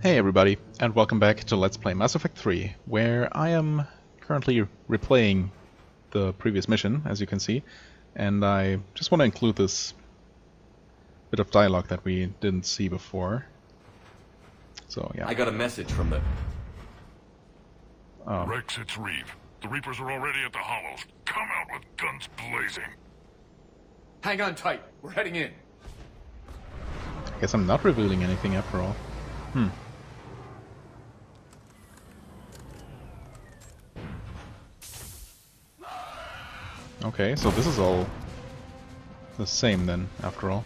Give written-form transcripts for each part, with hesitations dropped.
Hey everybody, and welcome back to Let's Play Mass Effect 3, where I am currently replaying the previous mission, as you can see, and I just want to include this bit of dialogue that we didn't see before. So, yeah. I got a message from the... Oh. Rex, it's Reeve. The Reapers are already at the Hollows. Come out with guns blazing. Hang on tight. We're heading in. I guess I'm not revealing anything after all. Okay, so this is all the same then, after all.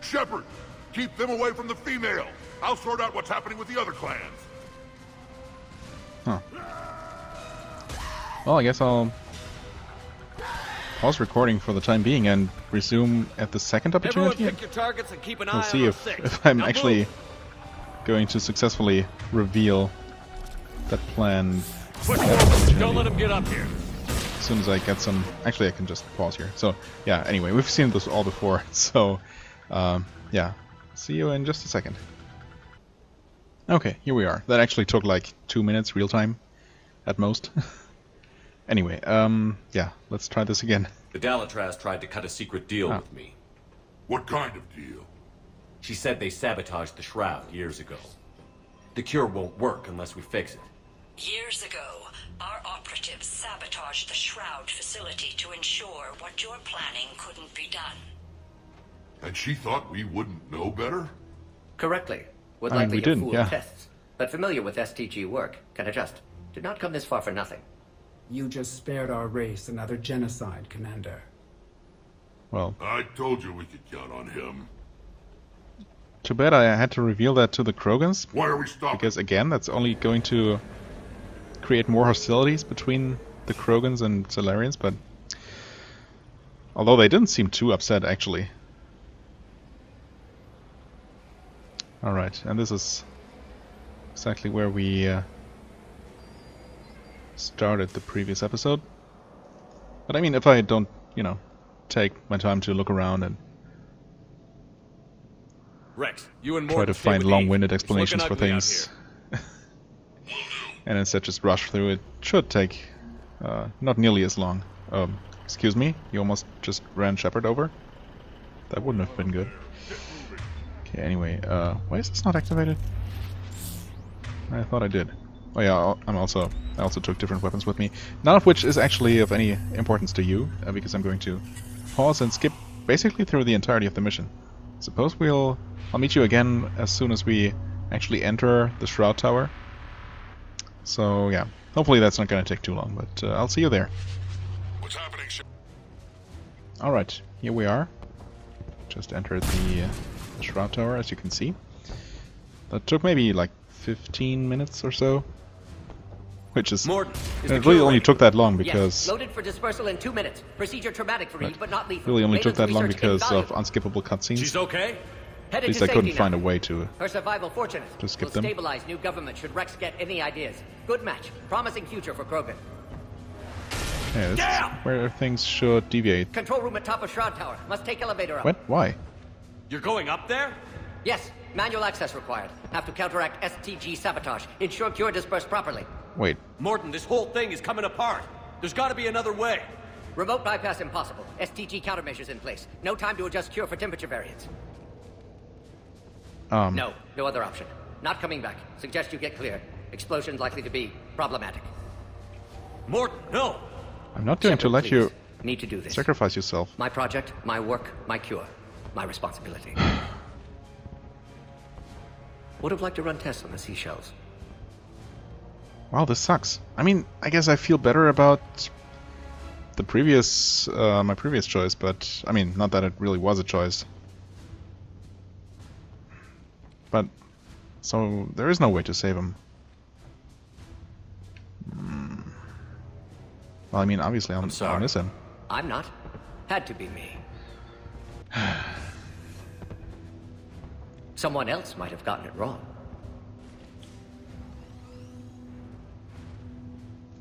Shepard, keep them away from the female. I'll sort out what's happening with the other clans. Huh. Well, I guess I'll pause recording for the time being and resume at the second opportunity. Pick your targets and keep an eye We'll see on if I'm actually going to successfully reveal that plan. Don't let him get up here. As soon as I get some... Actually, I can just pause here. So, yeah, anyway, we've seen this all before. So, yeah. See you in just a second. Okay, here we are. That actually took like 2 minutes, real time, at most. Anyway, yeah, let's try this again. The Dalatraz tried to cut a secret deal with me. What kind of deal? She said they sabotaged the Shroud years ago. The cure won't work unless we fix it. Years ago, our operatives sabotaged the Shroud facility to ensure what you're planning couldn't be done. And she thought we wouldn't know better? Correctly. Would I mean, likely we have didn't, fooled yeah. tests, but familiar with STG work, can adjust. Did not come this far for nothing. You just spared our race another genocide, Commander. Well, I told you we could count on him. too bad I had to reveal that to the Krogans. Why are we stopping? Because, again, that's only going to create more hostilities between the Krogans and Salarians, but... Although they didn't seem too upset, actually. Alright, and this is exactly where we started the previous episode. But I mean, if I don't, you know, take my time to look around and Rex, you and try Morgan to stay find with long-winded Eve. It's explanations for looking ugly out things, here. and instead just rush through it, should take not nearly as long. Excuse me, you almost just ran Shepard over? That wouldn't have been good. Okay, anyway, why is this not activated? I thought I did. Oh yeah, I also took different weapons with me, none of which is actually of any importance to you, because I'm going to pause and skip basically through the entirety of the mission. Suppose I'll meet you again as soon as we actually enter the Shroud Tower. So yeah, hopefully that's not going to take too long, but I'll see you there. What's happening, Alright, here we are. Just entered the Shroud Tower, as you can see. That took maybe like 15 minutes or so. Which is... Morgan, is it the really cure only ready? took that long Yes, because... loaded for dispersal in 2 minutes. Procedure traumatic for Eve, but not lethal. really only took that Maven's long research because of invaluable. unskippable cutscenes. She's okay? At Headed least to I couldn't safety find a now. way to... Her survival fortunate. to skip Will them. stabilize new government should Rex get any ideas. Good match. Promising future for Krogan. Yeah, this is where things should deviate. Control room at top of Shroud Tower. Must take elevator up. What? Why? You're going up there? Yes. Manual access required. Have to counteract STG sabotage. Ensure cure dispersed properly. Wait. Morton, this whole thing is coming apart. There's got to be another way. Remote bypass impossible. STG countermeasures in place. No time to adjust cure for temperature variance. No other option. Not coming back. Suggest you get clear. Explosion's likely to be problematic. Morton, no! I'm not going to Shepard, let you please. Need to do this. sacrifice yourself. My project, my work, my cure. My responsibility. Would have liked to run tests on the seashells. Wow, this sucks. I mean, I guess I feel better about the previous, my previous choice, but, I mean, not that it really was a choice. But, so, there is no way to save him. Well, I mean, obviously I'll miss him. I'm not. Had to be me. Someone else might have gotten it wrong.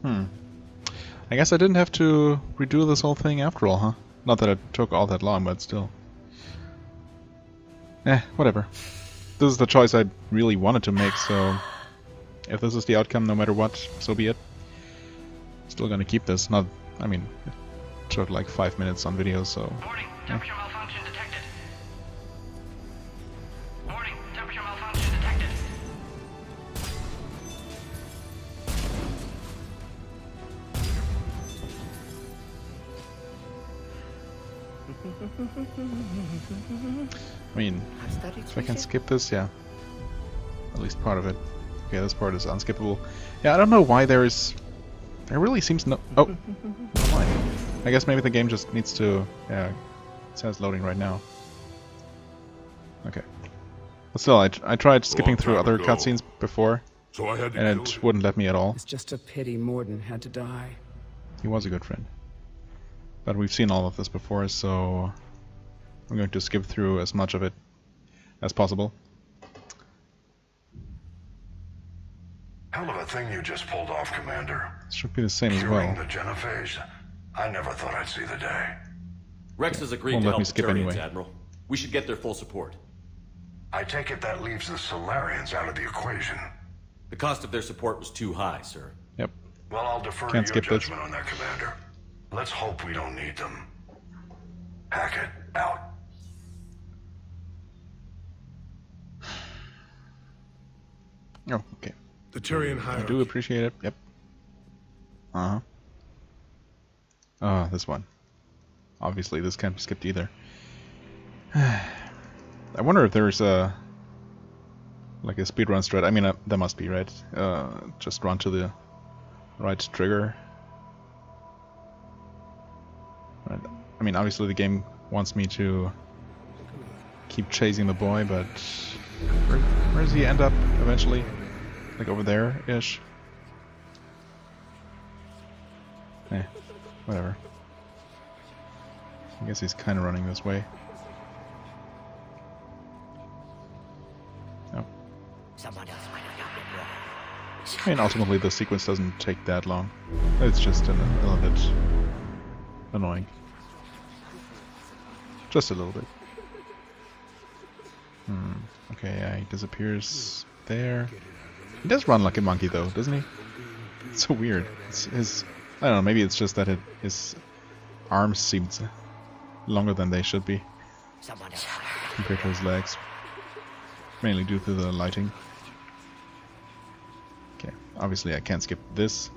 I guess I didn't have to redo this whole thing after all, huh? Not that it took all that long, but still. Whatever. this is the choice I really wanted to make, so if this is the outcome, no matter what, so be it. Still gonna keep this. Not, I mean, it took like 5 minutes on video, so. Warning, temperature malfunction detected. Warning, temperature malfunction detected. I mean, if I can skip this, yeah. At least part of it. Okay, this part is unskippable. Yeah, I don't know why there really seems no... Oh! Never mind. I guess maybe the game just needs to... Yeah, it says loading right now. Okay. But still, I tried skipping through other cutscenes before, So I had to and kill it wouldn't let me at all. It's just a pity Morden had to die. He was a good friend. But we've seen all of this before, so I'm going to skip through as much of it as possible. Hell of a thing you just pulled off, Commander. This should be the same as Curing well. the genophage? I never thought I'd see the day. Rex has agreed Won't to let me help the skip Turians, anyway. Admiral. We should get their full support. I take it that leaves the Solarians out of the equation. The cost of their support was too high, sir. Yep. Well, I'll defer Can't to your skip this. judgment on that, Commander. Let's hope we don't need them. Hackett, out. Oh, okay. The Turian I hierarchy. do appreciate it. Yep. Uh-huh. This one. Obviously, this can't be skipped either. I wonder if there's a... like a speedrun strat. I mean, there must be, right? Just run to the right trigger. Right. I mean, obviously the game wants me to keep chasing the boy, but... Where does he end up eventually? Like over there-ish? Eh, whatever. I guess he's kind of running this way. Oh. Someone else might have gotten it wrong. I mean, ultimately the sequence doesn't take that long. It's just a little bit annoying. Just a little bit. Okay, yeah, he disappears there. He does run like a monkey though, doesn't he? It's so weird. I don't know, maybe it's just that his arms seem longer than they should be Someone else. compared to his legs. Mainly due to the lighting. Okay, obviously I can't skip this.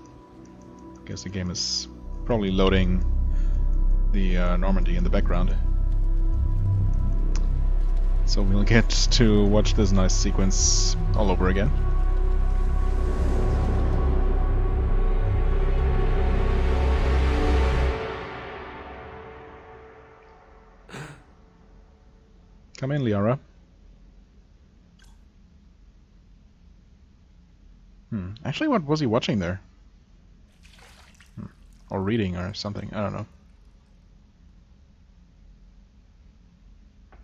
I guess the game is probably loading the Normandy in the background. So we'll get to watch this nice sequence all over again. Come in, Liara. Actually, what was he watching there? Or reading or something, I don't know.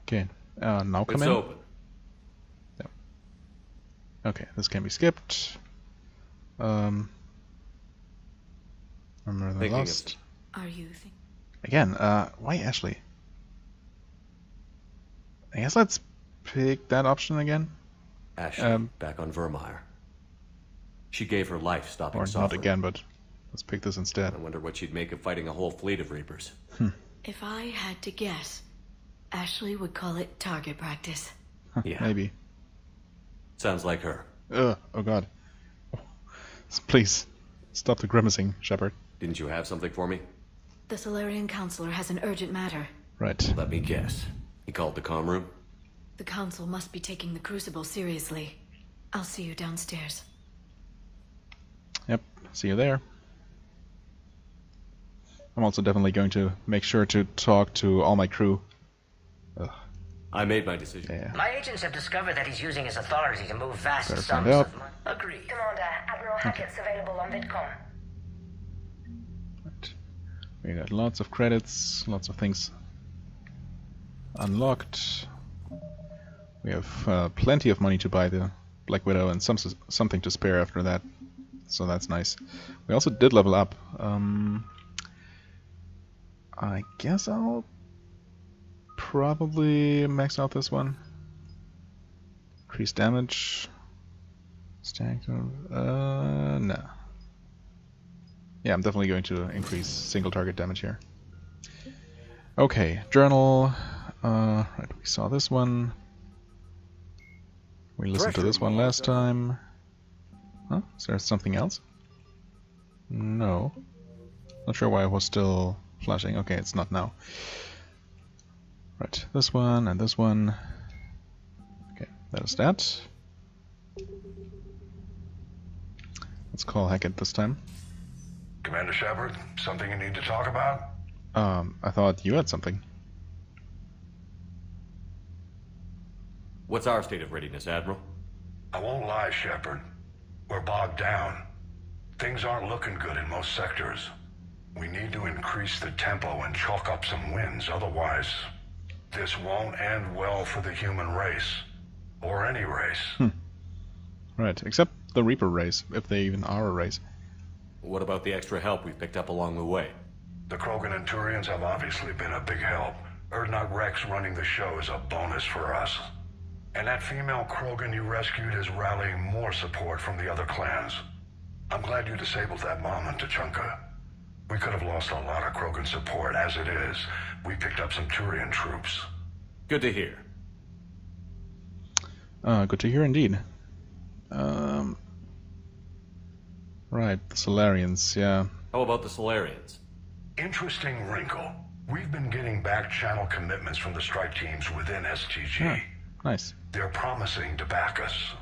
Okay, now come It's in. open. Yep. Okay, this can be skipped. Remember the Thinking of- last. Are you thinking? Again, why Ashley? I guess let's pick that option again. Ashley, back on Vermeer. She gave her life stopping Or suffering. not again, but let's pick this instead. I wonder what she'd make of fighting a whole fleet of Reapers. If I had to guess, Ashley would call it target practice. Yeah, Maybe. sounds like her. Oh god. Please, stop the grimacing, Shepard. Didn't you have something for me? The Solarian Counselor has an urgent matter. Right. Let me guess. He called the comm room? The Council must be taking the Crucible seriously. I'll see you downstairs. Yep, see you there. I'm also definitely going to make sure to talk to all my crew. Ugh, I made my decision. yeah. My agents have discovered that he's using his authority to move vast Better sums find out. of money. Agreed. Commander, Admiral Hackett's available on VidCom. Right. We got lots of credits, lots of things unlocked. We have plenty of money to buy the Black Widow and something to spare after that, so that's nice. We also did level up. I guess I'll probably max out this one. Increase damage. Stack. No. Yeah, I'm definitely going to increase single target damage here. Okay, journal. Right, we saw this one. We listened to this one last time. Huh? Is there something else? No. Not sure why it was still flashing. Okay, it's not now. Right, this one and this one. Okay, that is that. Let's call Hackett this time. Commander Shepard, something you need to talk about? I thought you had something. What's our state of readiness, Admiral? I won't lie, Shepard. We're bogged down. Things aren't looking good in most sectors. We need to increase the tempo and chalk up some wins, otherwise this won't end well for the human race. Or any race. Right, except the Reaper race, if they even are a race. What about the extra help we picked up along the way? The Krogan and Turians have obviously been a big help. Urdnot Rex running the show is a bonus for us. And that female Krogan you rescued is rallying more support from the other clans. I'm glad you disabled that bomb on Tuchanka. We could have lost a lot of Krogan support. As it is, we picked up some Turian troops. Good to hear. Good to hear indeed. Right, the Solarians, yeah. How about the Solarians? Interesting wrinkle. We've been getting back-channel commitments from the strike teams within STG. Yeah, nice. They're promising to back us.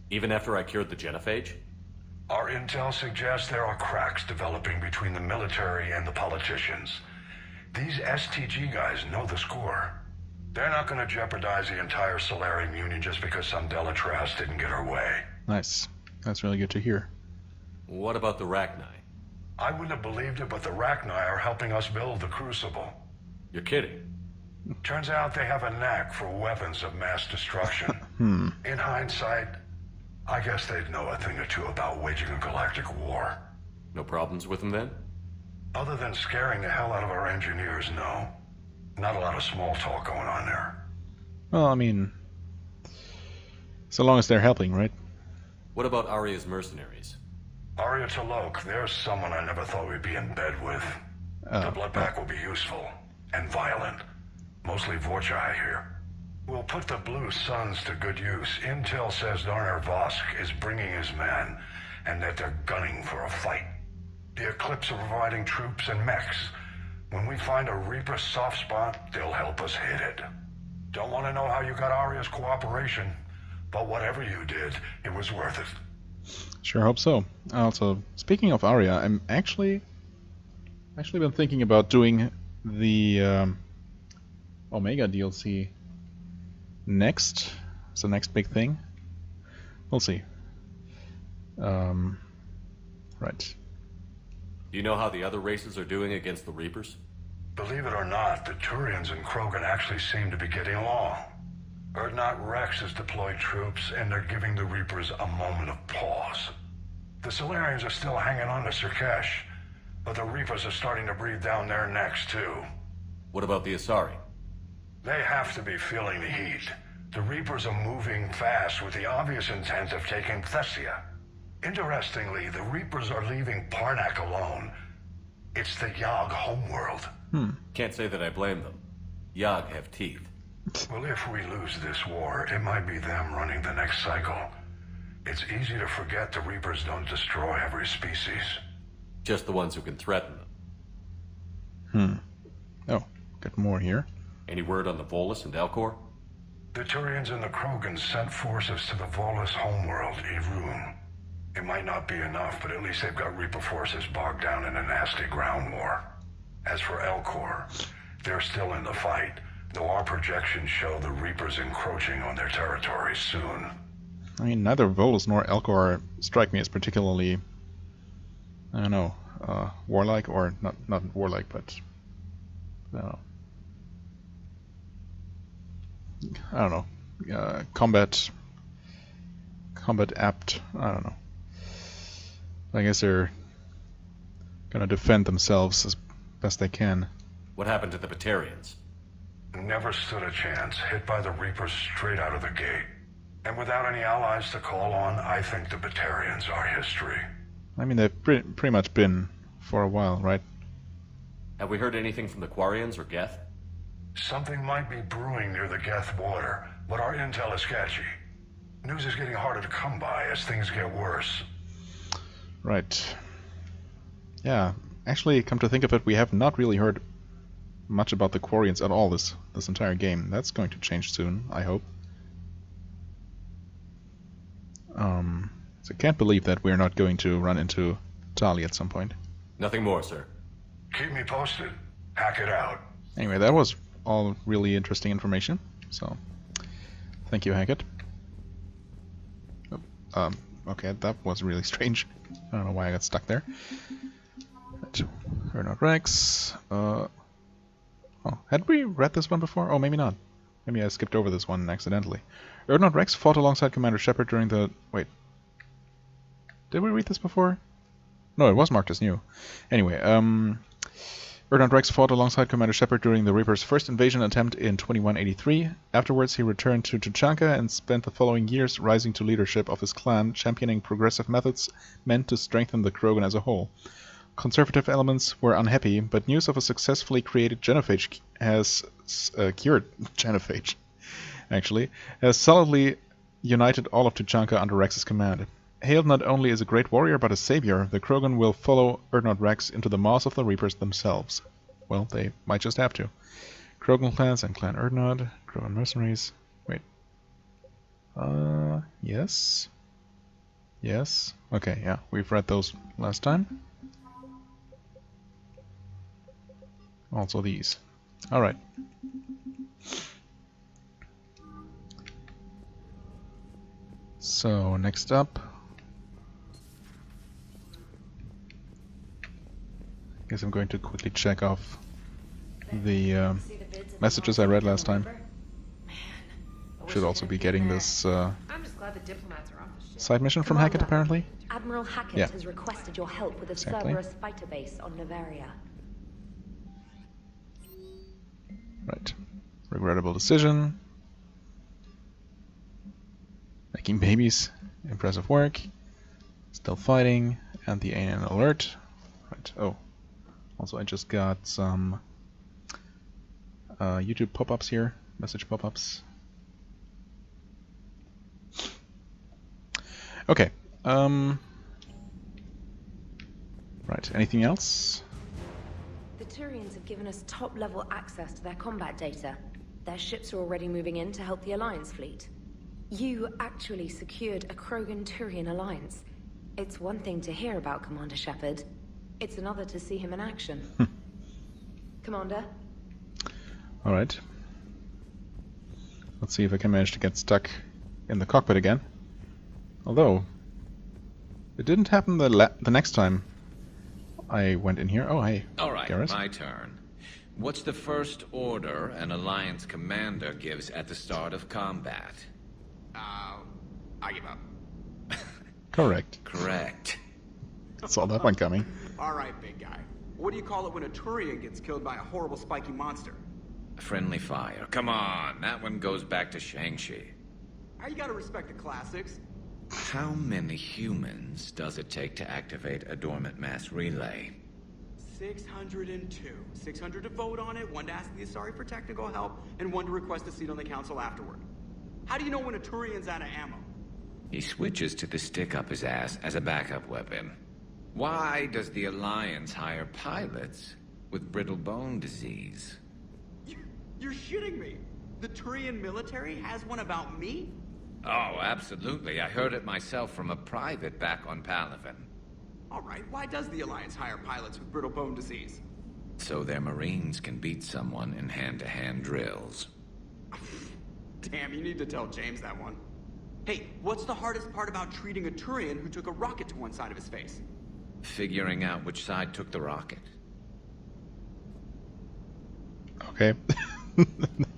Even after I cured the genophage? Our intel suggests there are cracks developing between the military and the politicians. These STG guys know the score. They're not going to jeopardize the entire Solarian Union just because some Delatras didn't get her way. Nice. That's really good to hear. What about the Rachni? I wouldn't have believed it, but the Rachni are helping us build the Crucible. You're kidding. Turns out they have a knack for weapons of mass destruction. In hindsight, I guess they'd know a thing or two about waging a galactic war. No problems with them then? Other than scaring the hell out of our engineers, no. Not a lot of small talk going on there. Well, I mean, so long as they're helping, right? What about Arya's mercenaries? Arya Talok, there's someone I never thought we'd be in bed with. The Bloodpack will be useful and violent. Mostly Vorcha, I hear. We'll put the Blue Suns to good use. Intel says Darner Vosk is bringing his men, and that they're gunning for a fight. The Eclipse are providing troops and mechs. When we find a Reaper soft spot, they'll help us hit it. Don't want to know how you got Arya's cooperation, but whatever you did, it was worth it. Sure hope so. Also, speaking of Arya, I'm actually been thinking about doing the Omega DLC next. It's the next big thing. We'll see. Right. Do you know how the other races are doing against the Reapers? Believe it or not, the Turians and Krogan actually seem to be getting along. Urdnot Rex has deployed troops, and they're giving the Reapers a moment of pause. The Solarians are still hanging on to Sirkesh, but the Reapers are starting to breathe down their necks too. What about the Asari? They have to be feeling the heat. The Reapers are moving fast with the obvious intent of taking Thessia. Interestingly, the Reapers are leaving Parnak alone. It's the Yogg homeworld. Can't say that I blame them. Yogg have teeth. Well, if we lose this war, it might be them running the next cycle. It's easy to forget the Reapers don't destroy every species. Just the ones who can threaten them. Oh, got more here. Any word on the Volus and Elcor? The Turians and the Krogans sent forces to the Volus homeworld, Irun. It might not be enough, but at least they've got Reaper forces bogged down in a nasty ground war. As for Elcor, they're still in the fight, though our projections show the Reapers encroaching on their territory soon. I mean, neither Volus nor Elcor strike me as particularly, I don't know, warlike, or not warlike, but I don't know, combat apt. I don't know. I guess they're gonna defend themselves as best they can. What happened to the Batarians? Never stood a chance, hit by the Reapers straight out of the gate. And without any allies to call on, I think the Batarians are history. I mean, they've pretty much been for a while, right? Have we heard anything from the Quarians or Geth? Something might be brewing near the Geth border, but our intel is sketchy. News is getting harder to come by as things get worse. Right. Yeah, actually, come to think of it, we have not really heard much about the Quarians at all this entire game. That's going to change soon, I hope. So I can't believe that we're not going to run into Tali at some point. Nothing more, sir. Keep me posted. Hack it out. Anyway, that was all really interesting information. So, thank you, Hackett. Oh, okay, that was really strange. I don't know why I got stuck there. Right. Ernod Rex. Oh, had we read this one before? Oh, maybe not. Maybe I skipped over this one accidentally. Ernod Rex fought alongside Commander Shepard during the... Wait. Did we read this before? No, it was marked as new. Anyway, Ernod Rex fought alongside Commander Shepard during the Reaper's first invasion attempt in 2183. Afterwards, he returned to Tuchanka and spent the following years rising to leadership of his clan, championing progressive methods meant to strengthen the Krogan as a whole. Conservative elements were unhappy, but news of a successfully created genophage has cured genophage, actually, has solidly united all of Tuchanka under Rex's command. Hailed not only as a great warrior but a savior, the Krogan will follow Ernod Rex into the maws of the Reapers themselves. Well, they might just have to. Krogan clans and Clan Ernod, Krogan mercenaries. Wait. Yes. Yes. Okay, yeah, we've read those last time. Also these. Alright. So, next up... guess I'm going to quickly check off the messages I read last time. Should also be getting this I'm just glad the diplomats are off the ship. side mission from Hackett, apparently. Admiral Hackett has requested your help with a Cerberus fighter base on Novaria. Right. Regrettable decision. Making babies. Impressive work. Still fighting. And the AN alert. Right. Oh. Also, I just got some YouTube pop-ups here. Message pop-ups. Okay. Right. Anything else? The Turians have given us top-level access to their combat data. Their ships are already moving in to help the Alliance fleet. You actually secured a Krogan-Turian alliance. It's one thing to hear about Commander Shepard. It's another to see him in action. Commander? Alright. Let's see if I can manage to get stuck in the cockpit again. Although, it didn't happen the next time I went in here. Oh, hey. Alright, Garrus. my turn. What's the first order an Alliance commander gives at the start of combat? I give up. Correct. Correct. Saw that one coming. Alright, big guy. What do you call it when a Turian gets killed by a horrible spiky monster? Friendly fire. Come on, that one goes back to Shang-Chi. You gotta respect the classics. How many humans does it take to activate a dormant mass relay? 602. 600 to vote on it, 1 to ask the Asari for technical help, and 1 to request a seat on the council afterward. How do you know when a Turian's out of ammo? He switches to the stick up his ass as a backup weapon. Why does the Alliance hire pilots with brittle bone disease? You're shitting me! The Turian military has one about me? Oh, absolutely. I heard it myself from a private back on Palaven. Alright, why does the Alliance hire pilots with brittle bone disease? So their Marines can beat someone in hand-to-hand drills. Damn, you need to tell James that one. Hey, what's the hardest part about treating a Turian who took a rocket to one side of his face? Figuring out which side took the rocket. Okay.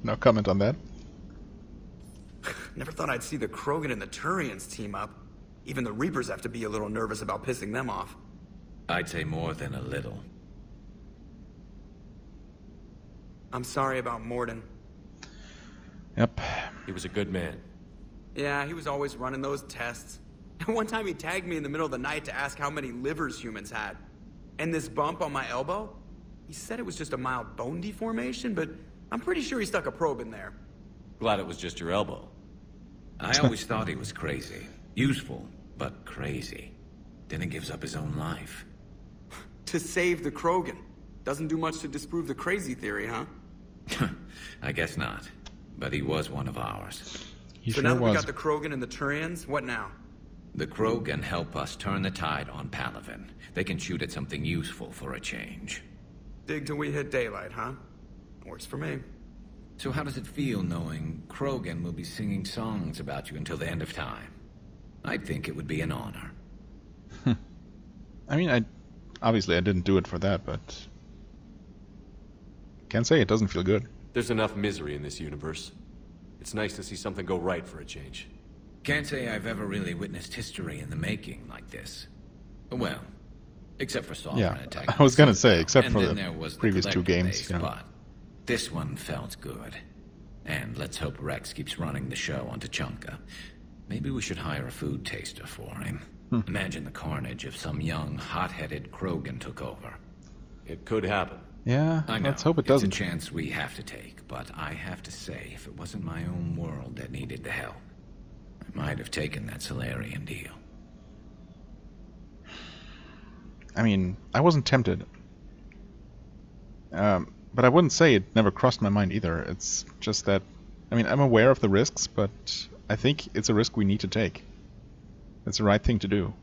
No comment on that. Never thought I'd see the Krogan and the Turians team up. Even the Reapers have to be a little nervous about pissing them off. I'd say more than a little. I'm sorry about Morden. Yep. He was a good man. Yeah, he was always running those tests. And one time he tagged me in the middle of the night to ask how many livers humans had. And this bump on my elbow? He said it was just a mild bone deformation, but I'm pretty sure he stuck a probe in there. Glad it was just your elbow. I always thought he was crazy. Useful, but crazy. Then he gives up his own life. To save the Krogan. Doesn't do much to disprove the crazy theory, huh? I guess not. But he was one of ours. He So sure now that we was. got the Krogan and the Turians, what now? The Krogan help us turn the tide on Palaven. They can shoot at something useful for a change. Dig till we hit daylight, huh? Works for me. So how does it feel knowing Krogan will be singing songs about you until the end of time? I'd think it would be an honor. I mean, obviously I didn't do it for that, but can't say it doesn't feel good. There's enough misery in this universe. It's nice to see something go right for a change. Can't say I've ever really witnessed history in the making like this. Well, except for Sovereign Yeah, Attack. I was gonna say, except And for then the there was previous two Collector games, base, you know. But this one felt good. And let's hope Rex keeps running the show on Tuchanka. Maybe we should hire a food taster for him. Imagine the carnage if some young, hot-headed Krogan took over. It could happen. Yeah, I know. let's hope it doesn't. It's a chance we have to take, but I have to say, if it wasn't my own world that needed the help, I might have taken that Solarian deal. I mean, I wasn't tempted. But I wouldn't say it never crossed my mind either. It's just that, I mean, I'm aware of the risks, but I think it's a risk we need to take. It's the right thing to do.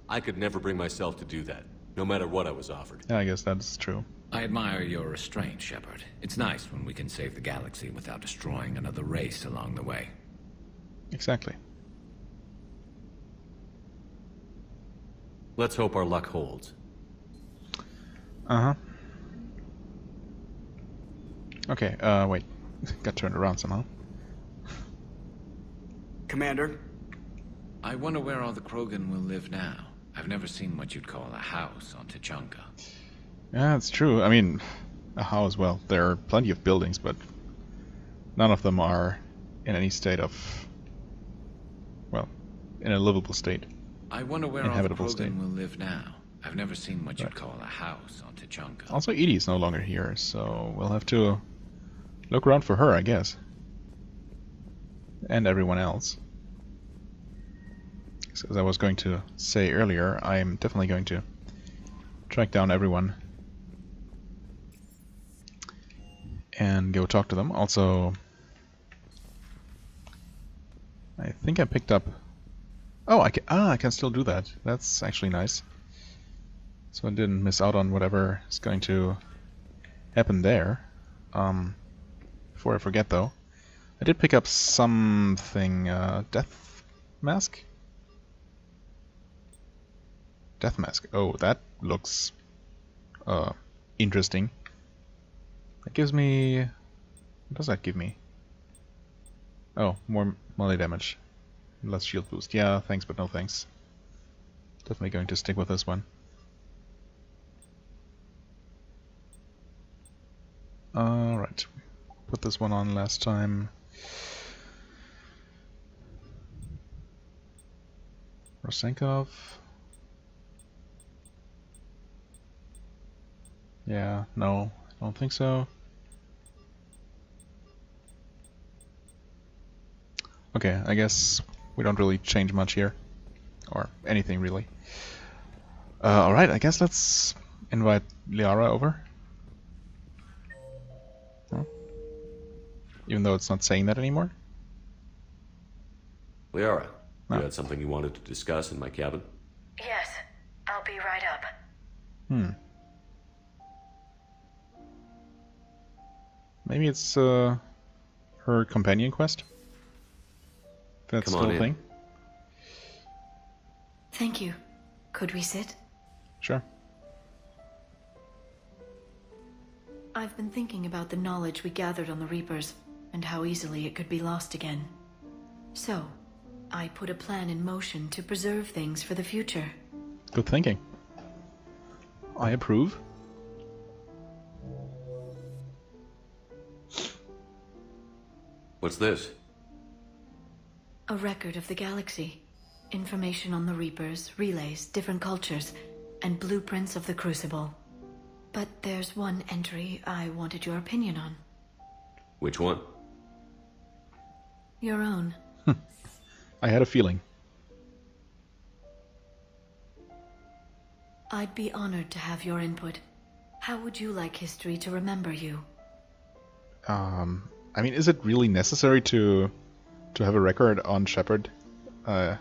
I could never bring myself to do that, no matter what I was offered. Yeah, I guess that's true. I admire your restraint, Shepard. It's nice when we can save the galaxy without destroying another race along the way. Exactly. Let's hope our luck holds. Uh-huh. Okay, wait. Got turned around somehow. Commander? I wonder where all the Krogan will live now. I've never seen what you'd call a house on Tuchanka. Yeah, it's true. I mean, a house, well, there are plenty of buildings, but none of them are in any state of, well, in a livable state. I wonder where all the Inhabitable Krogan state. will live now. I've never seen what you'd call a house on Tuchanka. Also, Edie is no longer here, so we'll have to look around for her, I guess. And everyone else. So, as I was going to say earlier, I'm definitely going to track down everyone and go talk to them. Also, I think I picked up... Oh, I can still do that. That's actually nice. So I didn't miss out on whatever is going to happen there. Before I forget, though, I did pick up something. Death mask? Death mask. Oh, that looks interesting. That gives me... What does that give me? Oh, more melee damage. Less shield boost. Yeah, thanks, but no thanks. Definitely going to stick with this one. Alright. Put this one on last time. Rosenkov. Yeah, no, I don't think so. Okay, I guess we don't really change much here. Or anything, really. Alright, I guess let's invite Liara over. Huh? Even though it's not saying that anymore. Liara, No. you had something you wanted to discuss in my cabin? Yes, I'll be right up. Maybe it's her companion quest? That's Come on still a in. thing? Thank you. Could we sit? Sure. I've been thinking about the knowledge we gathered on the Reapers, and how easily it could be lost again. So, I put a plan in motion to preserve things for the future. Good thinking. I approve. What's this? A record of the galaxy. Information on the Reapers, relays, different cultures, and blueprints of the Crucible. But there's one entry I wanted your opinion on. Which one? Your own. I had a feeling. I'd be honored to have your input. How would you like history to remember you? I mean, is it really necessary to have a record on Shepard? I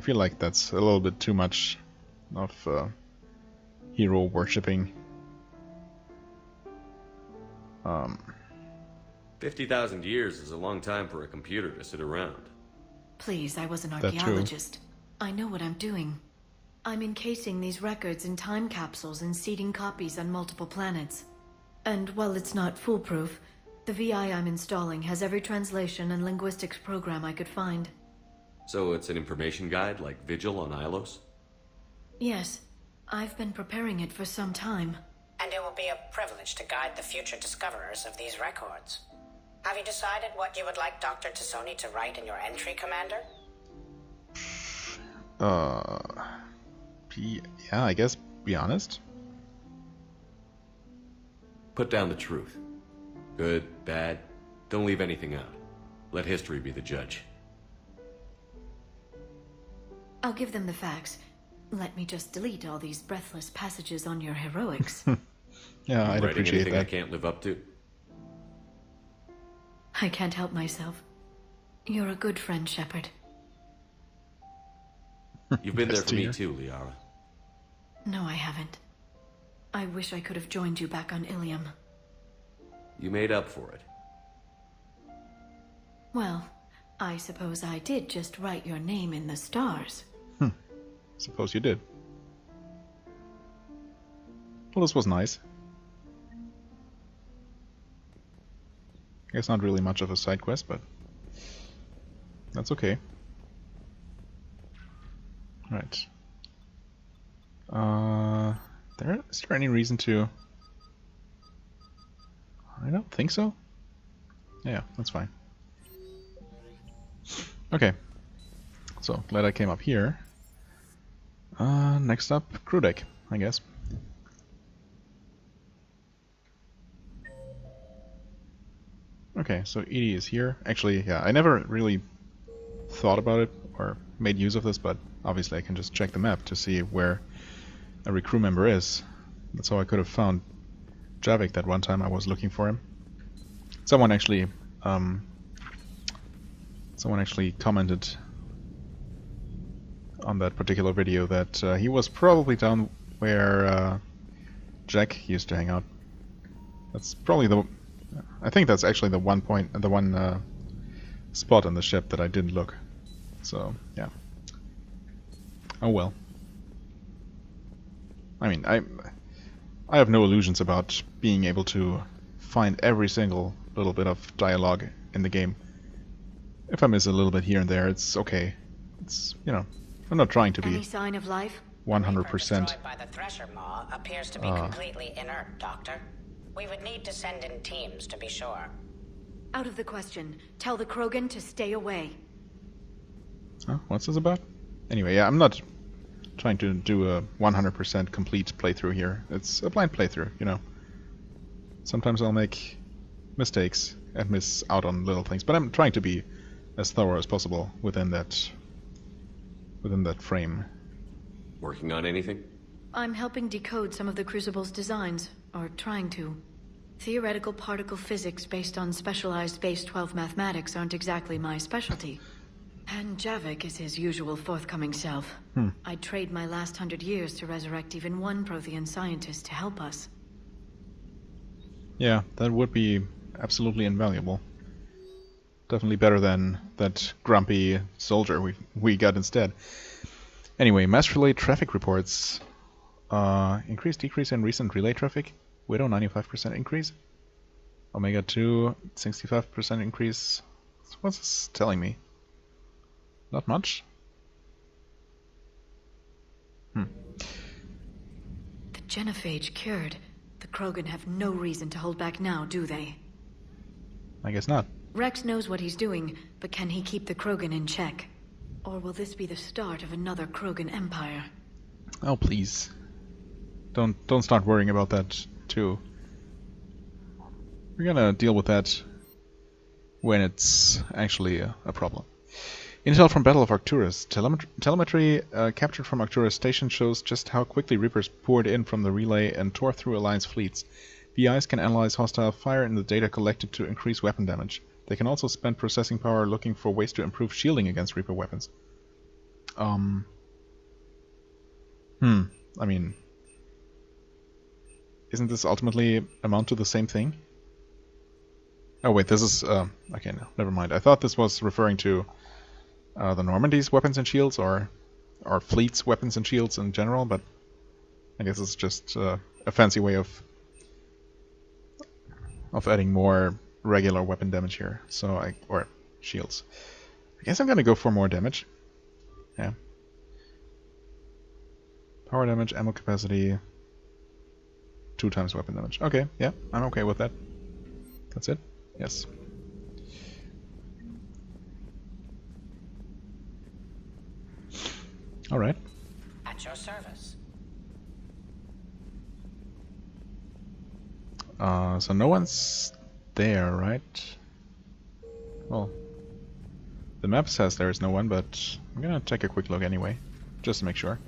feel like that's a little bit too much of hero worshipping. 50,000 years is a long time for a computer to sit around. Please, I was an That too. archaeologist. I know what I'm doing. I'm encasing these records in time capsules and seeding copies on multiple planets. And while it's not foolproof, the VI I'm installing has every translation and linguistics program I could find. So it's an information guide like Vigil on Ilos? Yes, I've been preparing it for some time. And it will be a privilege to guide the future discoverers of these records. Have you decided what you would like Dr. Tassoni to write in your entry, Commander? Yeah, I guess be honest. Put down the truth. Good, bad, don't leave anything out. Let history be the judge. I'll give them the facts. Let me just delete all these breathless passages on your heroics. Yeah, I'd Writing appreciate anything that. I can't live up to? I can't help myself. You're a good friend, Shepard. You've been there Yes, for me dear. too, Liara. No, I haven't. I wish I could have joined you back on Ilium. You made up for it. Well, I suppose I did just write your name in the stars. Suppose you did. Well, this was nice. I guess not really much of a side quest, but that's okay. Right. Is there any reason to... I don't think so. Yeah, that's fine. Okay. So, glad I came up here. Next up, crew deck, I guess. Okay, so Edie is here. Actually, yeah, I never really thought about it or made use of this, but obviously I can just check the map to see where every crew member is. That's how I could have found Javik that one time I was looking for him. Someone actually commented on that particular video that he was probably down where Jack used to hang out. That's probably the... I think that's actually the one spot on the ship that I didn't look. So, yeah. Oh well. I mean, I have no illusions about being able to find every single little bit of dialogue in the game. If I miss a little bit here and there, it's okay. It's, you know, I'm not trying to be Any sign of life? 100%. By the Thresher Maw appears to be completely inert, Doctor. We would need to send in teams to be sure. Out of the question. Tell the Krogan to stay away. Huh? What's this about? Anyway, yeah, I'm not trying to do a 100% complete playthrough here. It's a blind playthrough, you know. Sometimes I'll make mistakes and miss out on little things, but I'm trying to be as thorough as possible within that frame. Working on anything? I'm helping decode some of the Crucible's designs, or trying to. Theoretical particle physics based on specialized base 12 mathematics aren't exactly my specialty. And Javik is his usual forthcoming self. I'd trade my last 100 years to resurrect even one Prothean scientist to help us. Yeah, that would be absolutely invaluable. Definitely better than that grumpy soldier we got instead. Anyway, mass relay traffic reports. Increase, decrease in recent relay traffic. Widow, 95% increase. Omega 2, 65% increase. What's this telling me? Not much? The genophage cured. The Krogan have no reason to hold back now, do they? I guess not. Rex knows what he's doing, but can he keep the Krogan in check? Or will this be the start of another Krogan empire? Oh, please. Don't start worrying about that, too. We're gonna deal with that when it's actually a problem. Intel from Battle of Arcturus. Telemetry captured from Arcturus station shows just how quickly Reapers poured in from the relay and tore through Alliance fleets. VIs can analyze hostile fire and the data collected to increase weapon damage. They can also spend processing power looking for ways to improve shielding against Reaper weapons. I mean, isn't this ultimately amount to the same thing? Oh wait, this is okay. No, never mind. I thought this was referring to the Normandy's weapons and shields, or fleet's weapons and shields in general, but I guess it's just a fancy way of adding more regular weapon damage here. So or shields. I guess I'm gonna go for more damage. Yeah. Power damage, ammo capacity, 2 times weapon damage. Okay, yeah, I'm okay with that. That's it. Yes. All right. At your service. So no one's there, right? Well, the map says there is no one, but I'm gonna take a quick look anyway, just to make sure.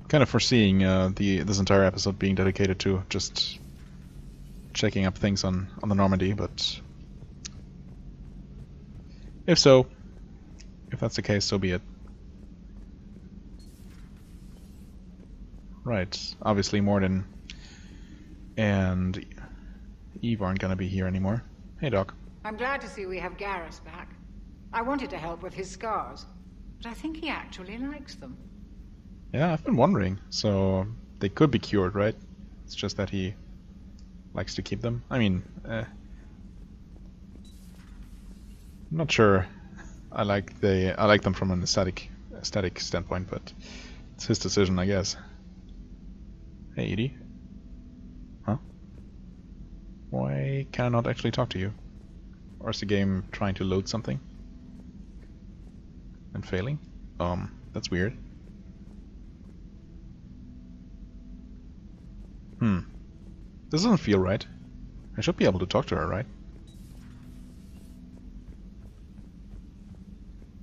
Kind of foreseeing this entire episode being dedicated to just checking up things on the Normandy, but if that's the case, so be it. Right, obviously Morden and Eve aren't gonna be here anymore. Hey, Doc. I'm glad to see we have Garrus back. I wanted to help with his scars, but I think he actually likes them. Yeah, I've been wondering. So they could be cured, right? It's just that he likes to keep them. I mean, I'm not sure. I like them from an aesthetic standpoint, but it's his decision, I guess. Hey, Edie. Huh? Why can I not actually talk to you? Or is the game trying to load something and failing? That's weird. This doesn't feel right. I should be able to talk to her, right?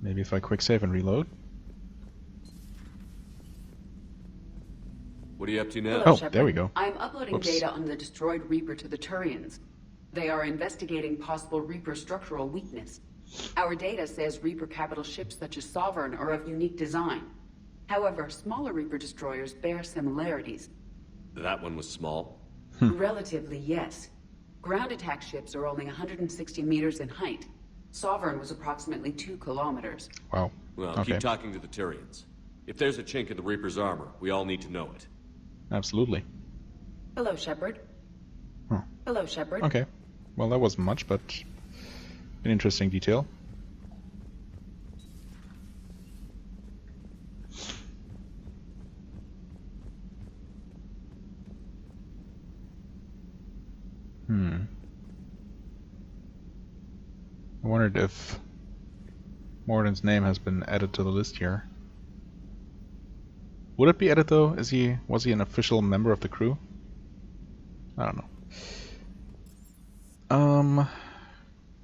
Maybe if I quick save and reload. What are you up to now? Hello, there we go. I'm uploading Whoops. data on the destroyed Reaper to the Turians. They are investigating possible Reaper structural weakness. Our data says Reaper capital ships such as Sovereign are of unique design. However, smaller Reaper destroyers bear similarities. That one was small? Relatively, yes. Ground attack ships are only 160 meters in height. Sovereign was approximately 2 kilometers. Wow. Well, okay. Keep talking to the Turians. If there's a chink in the Reaper's armor, we all need to know it. Absolutely. Hello, Shepard. Huh. Hello, Shepard. Okay. Well, that wasn't much, but an interesting detail. I wondered if Morden's name has been added to the list here. Would it be added though? Was he an official member of the crew? I don't know.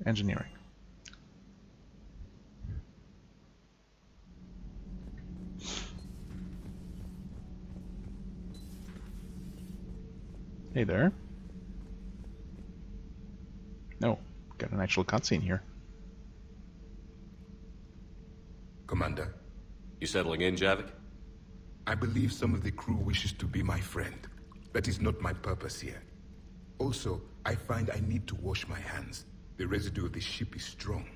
Engineering. Hey there. No, got an actual cutscene here. Commander. You settling in, Javik? I believe some of the crew wishes to be my friend. That is not my purpose here. Also, I find I need to wash my hands. The residue of the ship is strong.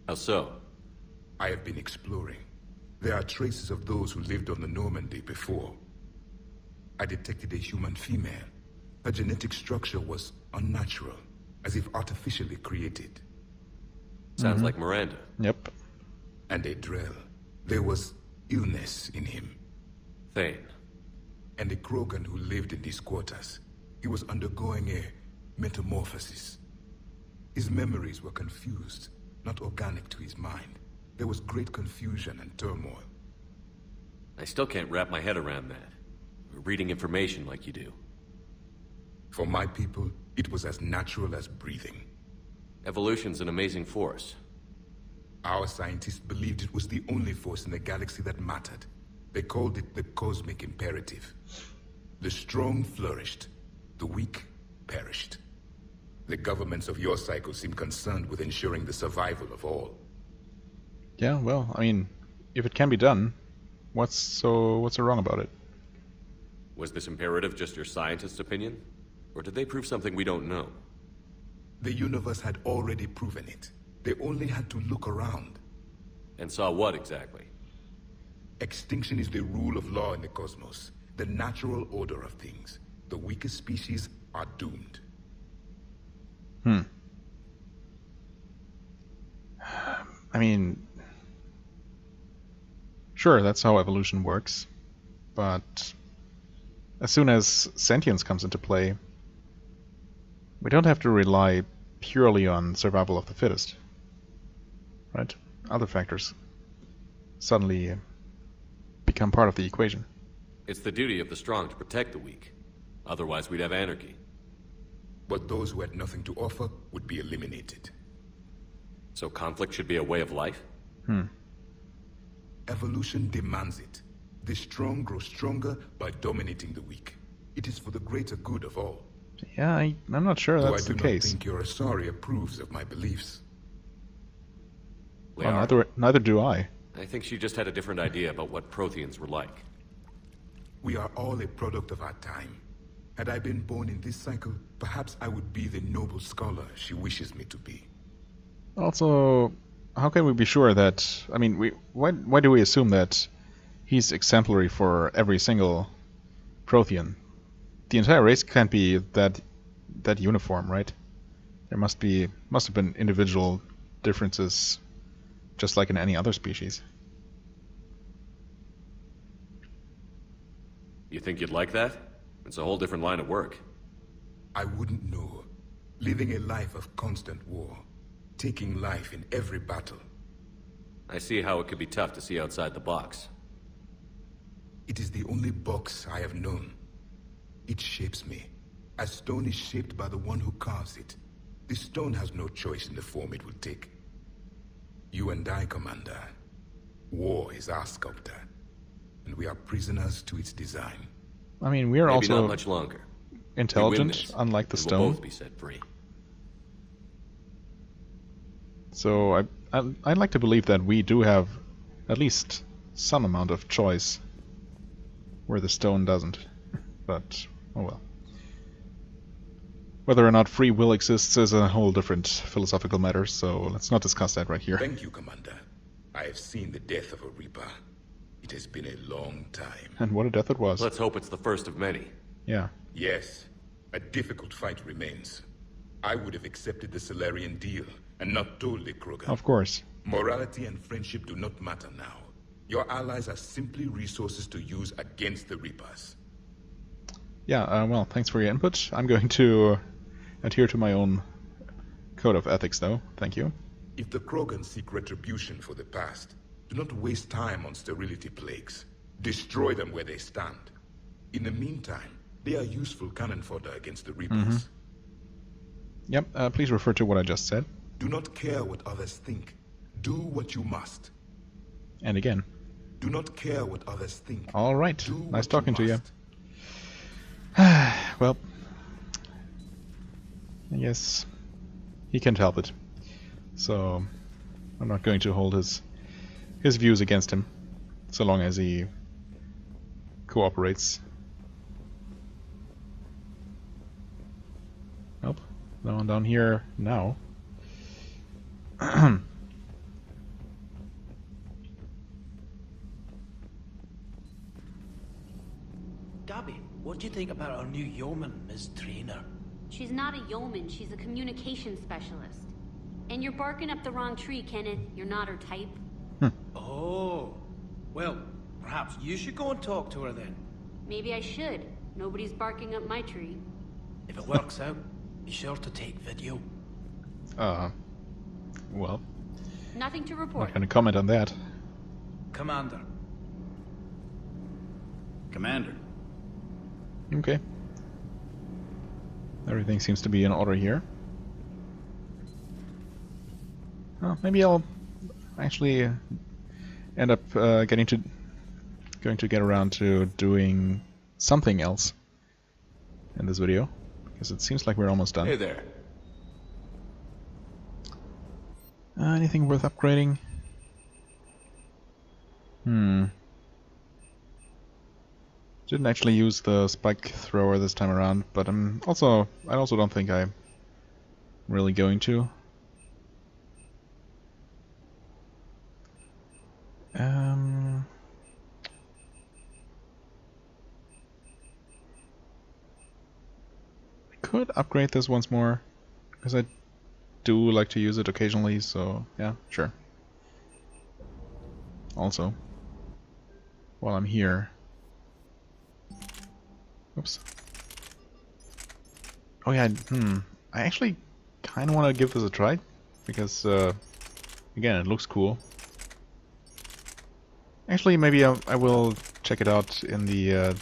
How so? I have been exploring. There are traces of those who lived on the Normandy before. I detected a human female. Her genetic structure was unnatural, as if artificially created. Sounds like Miranda. Yep. And a Drell. There was illness in him. Thane. And a Krogan who lived in these quarters. He was undergoing a metamorphosis. His memories were confused, not organic to his mind. There was great confusion and turmoil. I still can't wrap my head around that. Reading information like you do. For my people, it was as natural as breathing. Evolution's an amazing force. Our scientists believed it was the only force in the galaxy that mattered. They called it the cosmic imperative. The strong flourished, the weak perished. The governments of your cycle seem concerned with ensuring the survival of all. Yeah, well, I mean, if it can be done, what's so wrong about it? Was this imperative just your scientist's opinion? Or did they prove something we don't know? The universe had already proven it. They only had to look around. And saw what exactly? Extinction is the rule of law in the cosmos, the natural order of things. The weakest species are doomed. I mean, sure, that's how evolution works, but as soon as sentience comes into play, we don't have to rely purely on survival of the fittest, right? Other factors suddenly become part of the equation. It's the duty of the strong to protect the weak. Otherwise, we'd have anarchy. But those who had nothing to offer would be eliminated. So conflict should be a way of life? Evolution demands it. The strong grow stronger by dominating the weak. It is for the greater good of all. Yeah, I'm not sure that's the Though I do case. not think your Asari approves of my beliefs. Well, neither do I. I think she just had a different idea about what Protheans were like. We are all a product of our time. Had I been born in this cycle, perhaps I would be the noble scholar she wishes me to be. Also, how can we be sure that... I mean, why do we assume that he's exemplary for every single Prothean? The entire race can't be that uniform, right? There must have been individual differences, just like in any other species. You think you'd like that? It's a whole different line of work. I wouldn't know. Living a life of constant war. Taking life in every battle. I see how it could be tough to see outside the box. It is the only box I have known. It shapes me, as stone is shaped by the one who carves it. The stone has no choice in the form it will take. You and I, Commander. War is our sculptor, and we are prisoners to its design. I mean, we are Maybe also not much longer. intelligent, unlike the stone. We'll both be set free. So I'd like to believe that we do have at least some amount of choice, where the stone doesn't. But oh well. Whether or not free will exists is a whole different philosophical matter, so let's not discuss that right here. Thank you, Commander. I have seen the death of a Reaper. It has been a long time. And what a death it was. Let's hope it's the first of many. Yeah. Yes, a difficult fight remains. I would have accepted the Solarian deal and not told the Krogan. Of course. Morality and friendship do not matter now. Your allies are simply resources to use against the Reapers. Yeah, well, thanks for your input. I'm going to adhere to my own code of ethics, though. Thank you. If the Krogan seek retribution for the past, do not waste time on sterility plagues. Destroy them where they stand. In the meantime, they are useful cannon fodder against the Reapers. Yep, please refer to what I just said. Do not care what others think. Do what you must. And again. Do not care what others think. All right. Nice talking to you. Well, I guess he can't help it. So I'm not going to hold his views against him, so long as he cooperates. Nope, no one down here now. Gabby, what do you think about our new yeoman, Ms. Trainer? She's not a yeoman, she's a communication specialist. And you're barking up the wrong tree, Kenneth. You're not her type. Oh, well, perhaps you should go and talk to her then. Maybe I should. Nobody's barking up my tree. If it works out, Be sure to take video. Well, Nothing to I'm report. not gonna comment on that. Commander. Commander. Okay. Everything seems to be in order here. Well, maybe I'll actually end up going to get around to doing something else in this video, because it seems like we're almost done. Hey there. Anything worth upgrading? Didn't actually use the spike thrower this time around, but I also don't think I'm really going to. I could upgrade this once more, because I do like to use it occasionally, so yeah, sure. Also, while I'm here... Oops. Oh yeah, I actually kind of want to give this a try, because, again, it looks cool. Actually, maybe I will check it out in the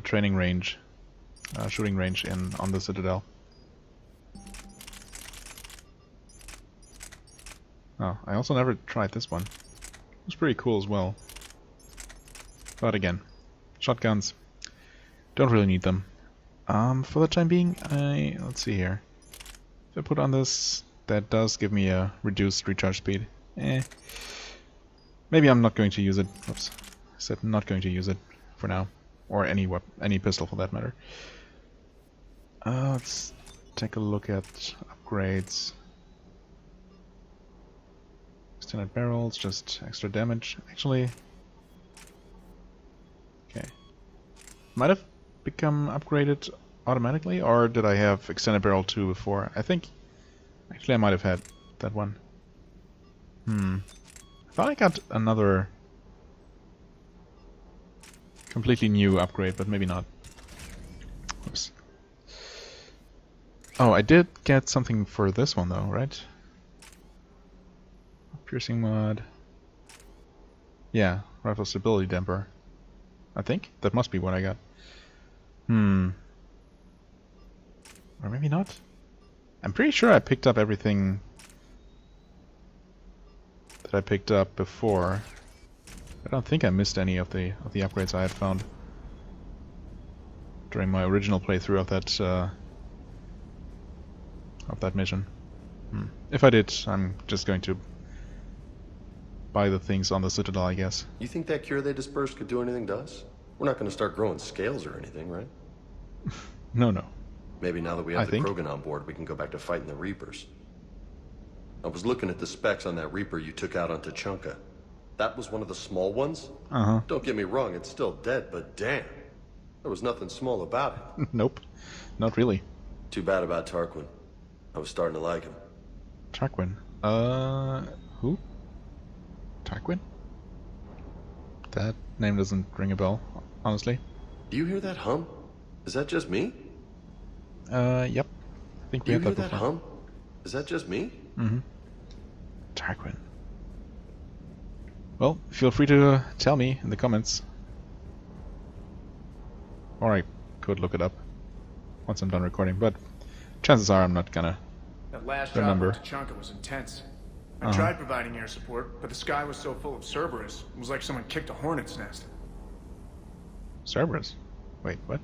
training range, shooting range on the Citadel. Oh, I also never tried this one. It was pretty cool as well. But again, shotguns, don't really need them. For the time being, let's see here. If I put on this, that does give me a reduced recharge speed. Maybe I'm not going to use it. Oops, I said not going to use it for now, or any pistol for that matter. Let's take a look at upgrades. Extended barrels, just extra damage. Actually, okay. Might have become upgraded automatically, or did I have extended barrel 2 before? I think actually I might have had that one. I thought I got another completely new upgrade, but maybe not. Oops. Oh, I did get something for this one though, right? Piercing mod. Yeah, rifle stability damper. I think that must be what I got. Or maybe not. I'm pretty sure I picked up everything that I picked up before. I don't think I missed any of the upgrades I had found during my original playthrough of that mission. If I did, I'm just going to buy the things on the Citadel, I guess. You think that cure they dispersed could do anything to us? We're not going to start growing scales or anything, right? No. Maybe now that we have the Krogan on board, we can go back to fighting the Reapers. I was looking at the specs on that Reaper you took out on Tuchanka. That was one of the small ones? Don't get me wrong, it's still dead, but damn. There was nothing small about it. Nope. Not really. Too bad about Tarquin. I was starting to like him. Tarquin? Who? Tarquin? That name doesn't ring a bell, honestly. Do you hear that hum? Is that just me? Yep. I think we had that before. Do you hear that hum? Is that just me? Tarquin. Well, feel free to tell me in the comments. Or I could look it up once I'm done recording, but chances are I'm not gonna That last remember. job on Tuchanka was intense. I tried providing air support, but the sky was so full of Cerberus, it was like someone kicked a hornet's nest. Cerberus? Wait, what?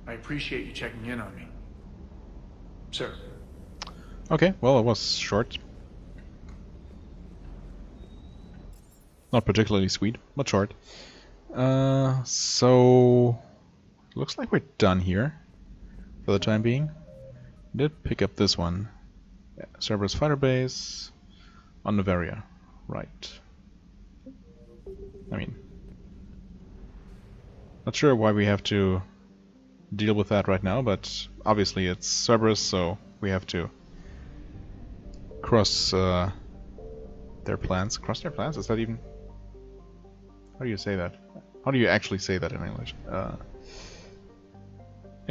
I appreciate you checking in on me. Sir. Okay, well, it was short. Not particularly sweet, but short. So... looks like we're done here for the time being. Did pick up this one. Yeah, Cerberus fighter base on Novaria. Right. I mean, not sure why we have to deal with that right now, but obviously it's Cerberus, so we have to cross their plans. Cross their plans? Is that even... how do you say that? How do you actually say that in English?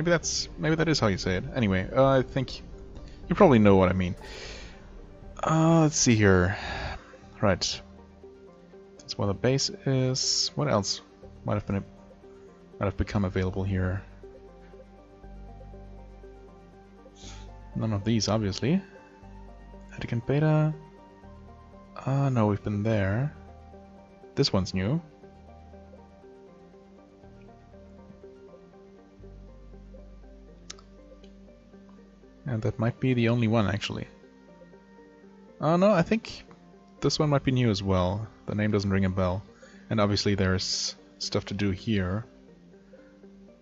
Maybe that is how you say it. Anyway, I think you probably know what I mean. Let's see here. Right. That's where the base is. What else might have become available here? None of these, obviously. Vatican Beta. No, we've been there. This one's new. And that might be the only one, actually. Oh no, I think this one might be new as well. The name doesn't ring a bell. And obviously there's stuff to do here.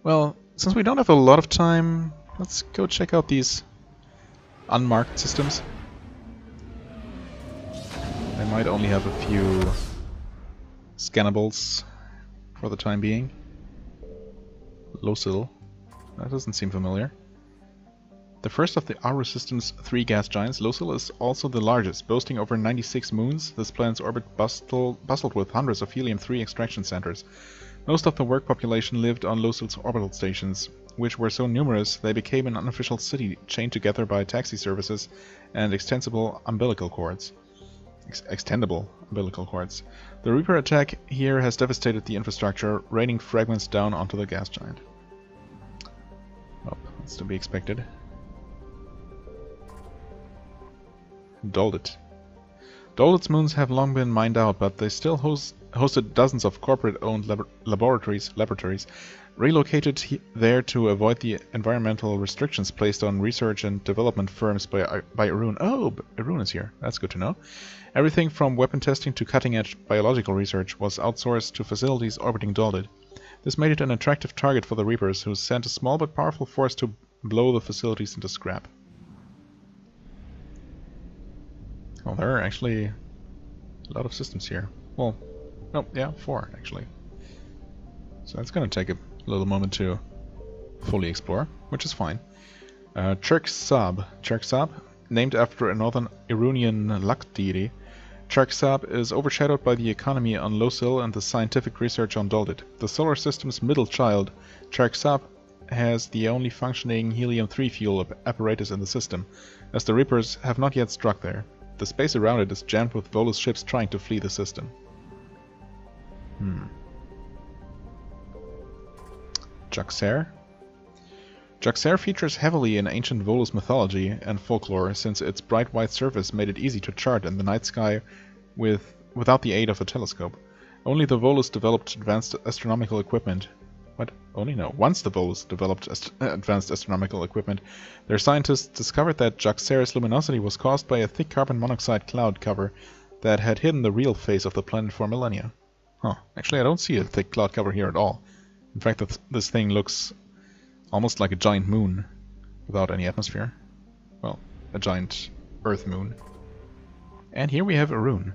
Well, since we don't have a lot of time, let's go check out these unmarked systems. They might only have a few scannables for the time being. Losil. That doesn't seem familiar. The first of the Aru system's 3 gas giants, Losil is also the largest, boasting over 96 moons. This planet's orbit bustled with hundreds of helium-3 extraction centers. Most of the work population lived on Losil's orbital stations, which were so numerous they became an unofficial city chained together by taxi services and extendable umbilical cords. The Reaper attack here has devastated the infrastructure, raining fragments down onto the gas giant. Well, that's to be expected. Doldit. Doldit's moons have long been mined out, but they still hosted dozens of corporate-owned laboratories relocated there to avoid the environmental restrictions placed on research and development firms by Arun. Oh, Arun is here. That's good to know. Everything from weapon testing to cutting-edge biological research was outsourced to facilities orbiting Doldit. This made it an attractive target for the Reapers, who sent a small but powerful force to blow the facilities into scrap. Well, there are actually a lot of systems here. Well, oh, yeah, 4 actually. So that's going to take a little moment to fully explore, which is fine. Cherksab, named after a northern Irunian luck deity. Cherksab is overshadowed by the economy on Losil and the scientific research on Doldit. The solar system's middle child, Cherksab has the only functioning helium-3 fuel apparatus in the system, as the Reapers have not yet struck there. The space around it is jammed with Volus ships trying to flee the system. Jaxer? Jaxer features heavily in ancient Volus mythology and folklore, since its bright white surface made it easy to chart in the night sky without the aid of a telescope. Only the Volus developed advanced astronomical equipment. What? Only no. Once the Volus developed advanced astronomical equipment, their scientists discovered that Jaxer's luminosity was caused by a thick carbon monoxide cloud cover that had hidden the real face of the planet for millennia. Huh. Actually, I don't see a thick cloud cover here at all. In fact, this thing looks almost like a giant moon without any atmosphere. Well, a giant Earth moon. And here we have Arun.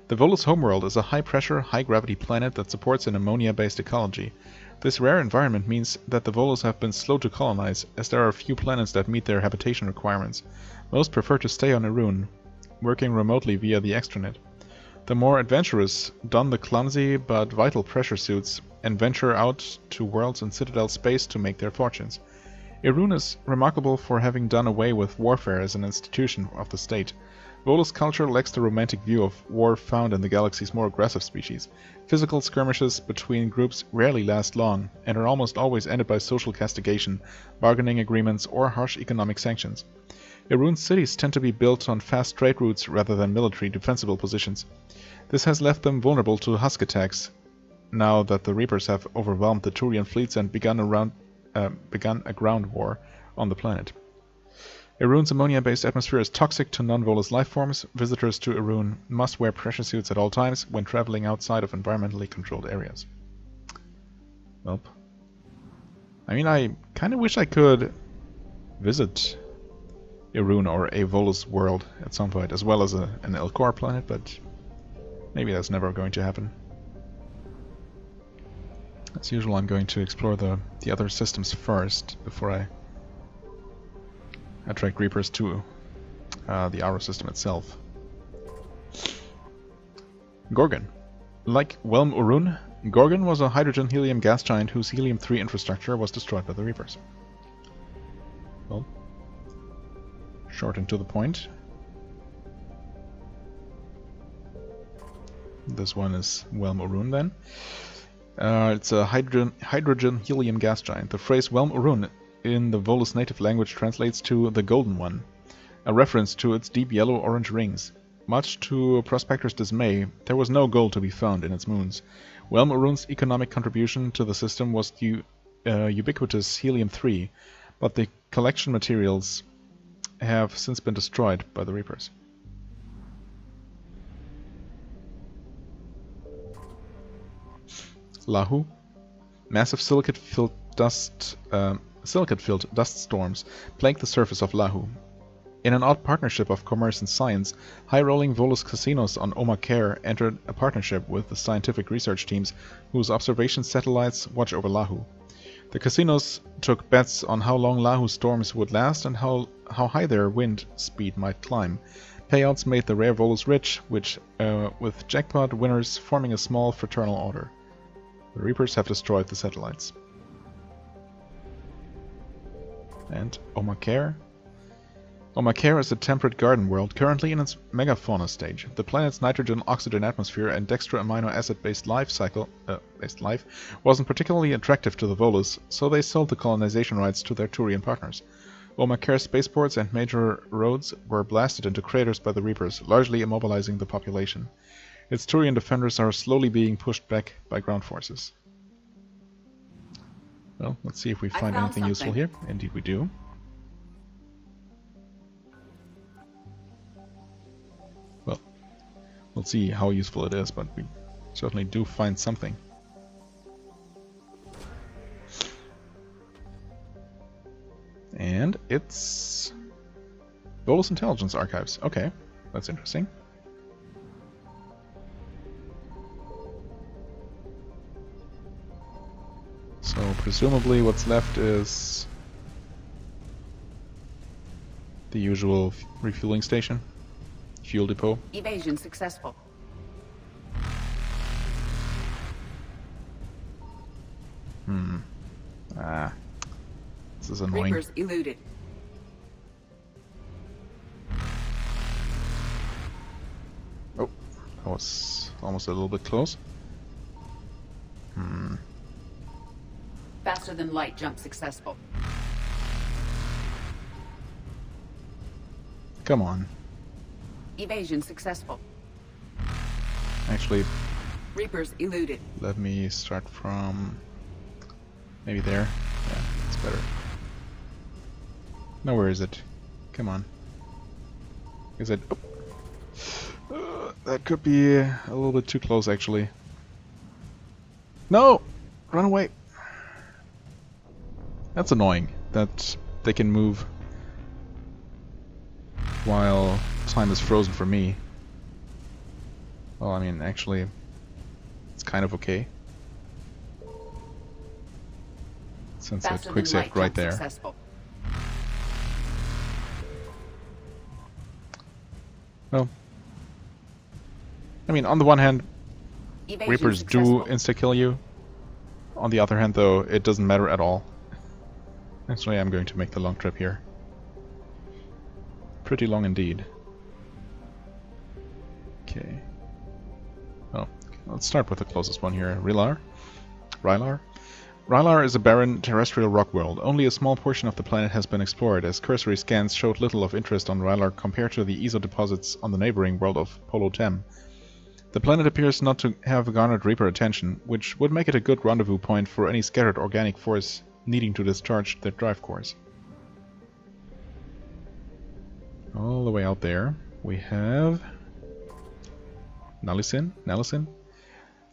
The Volus homeworld is a high-pressure, high-gravity planet that supports an ammonia-based ecology. This rare environment means that the Volus have been slow to colonize, as there are few planets that meet their habitation requirements. Most prefer to stay on Arun, working remotely via the extranet. The more adventurous don the clumsy but vital pressure suits and venture out to worlds in Citadel space to make their fortunes. Arun is remarkable for having done away with warfare as an institution of the state. Volus culture lacks the romantic view of war found in the galaxy's more aggressive species. Physical skirmishes between groups rarely last long, and are almost always ended by social castigation, bargaining agreements, or harsh economic sanctions. Arun's cities tend to be built on fast trade routes rather than military defensible positions. This has left them vulnerable to husk attacks, now that the Reapers have overwhelmed the Turian fleets and begun a ground war on the planet. Arun's ammonia-based atmosphere is toxic to non-Volus lifeforms. Visitors to Arun must wear pressure suits at all times when traveling outside of environmentally controlled areas. Well, I mean, I kind of wish I could visit Arun or a Volus world at some point, as well as an Elcor planet, but maybe that's never going to happen. As usual, I'm going to explore the other systems first before I attract Reapers to the Aura system itself. Gorgon. Like Whelm Urun, Gorgon was a hydrogen-helium gas giant whose helium-3 infrastructure was destroyed by the Reapers. Well, short and to the point. This one is Welm Orun then. It's a hydrogen-helium gas giant. The phrase Welm Orun in the Volus native language translates to the Golden One, a reference to its deep yellow-orange rings. Much to prospectors' dismay, there was no gold to be found in its moons. Welm Orun's economic contribution to the system was the ubiquitous helium-3, but the collection materials have since been destroyed by the Reapers. Lahu. Massive silicate-filled dust storms plague the surface of Lahu. In an odd partnership of commerce and science, high-rolling Volus casinos on Oma Care entered a partnership with the scientific research teams whose observation satellites watch over Lahu. The casinos took bets on how long Lahu storms would last and how high their wind speed might climb. Payouts made the rare Volus rich, with jackpot winners forming a small fraternal order. The Reapers have destroyed the satellites. And Oma Care. Oma Care is a temperate garden world currently in its megafauna stage. The planet's nitrogen-oxygen atmosphere and dextro-amino acid-based life wasn't particularly attractive to the Volus, so they sold the colonization rights to their Turian partners. Oma Care's spaceports and major roads were blasted into craters by the Reapers, largely immobilizing the population. Its Turian defenders are slowly being pushed back by ground forces. Well, let's see if we find anything useful here. Indeed we do. Well, we'll see how useful it is, but we certainly do find something. And it's Volus Intelligence Archives. Okay, that's interesting. So presumably what's left is the usual refueling station, fuel depot. Evasion successful. This is annoying. Reapers eluded. Oh, that was almost a little bit close. Faster than light jump successful. Come on. Evasion successful. Actually, Reapers eluded. Let me start from maybe there. Yeah, it's better. Now where is it? Come on. Is it? Oh. That could be a little bit too close, actually. No! Run away! That's annoying, that they can move while time is frozen for me. Well, I mean, actually, it's kind of okay. Since it quick saved right there. Successful. Well, I mean, on the one hand, Evasion Reapers successful. do insta-kill you. On the other hand, though, it doesn't matter at all. Actually, I'm going to make the long trip here. Pretty long indeed. Okay. Well, let's start with the closest one here. Rylar? Rylar is a barren terrestrial rock world. Only a small portion of the planet has been explored, as cursory scans showed little of interest on Rylar compared to the ESO deposits on the neighboring world of Polo Tem. The planet appears not to have garnered Reaper attention, which would make it a good rendezvous point for any scattered organic force needing to discharge their drive cores. All the way out there, we have Nalisin.